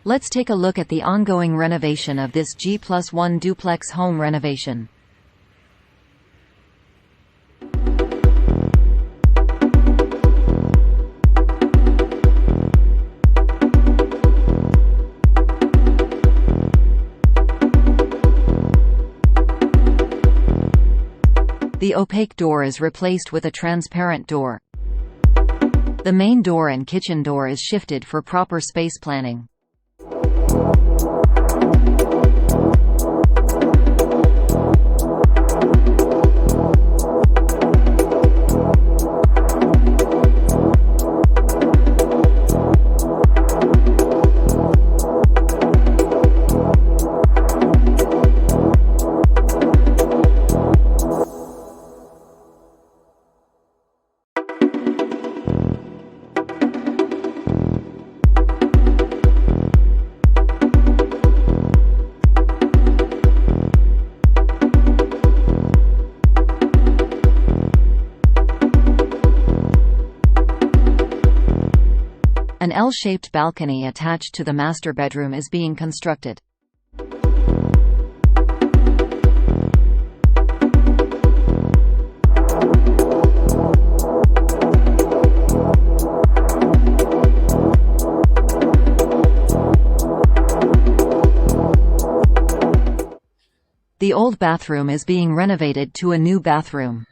Let's take a look at the ongoing renovation of this G+1 duplex home renovation. The opaque door is replaced with a transparent door. The main door and kitchen door is shifted for proper space planning. An L-shaped balcony attached to the master bedroom is being constructed. The old bathroom is being renovated to a new bathroom.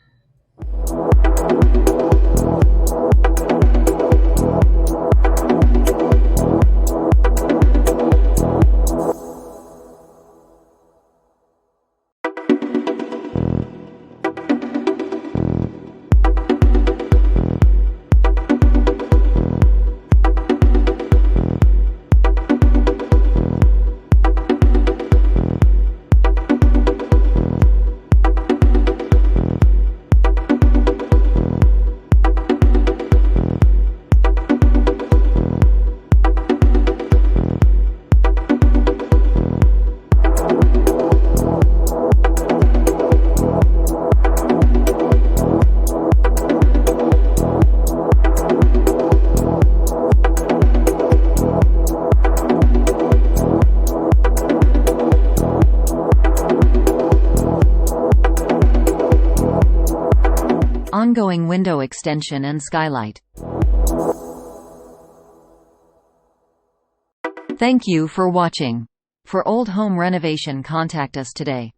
Ongoing window extension and skylight. Thank you for watching. For old home renovation, contact us today.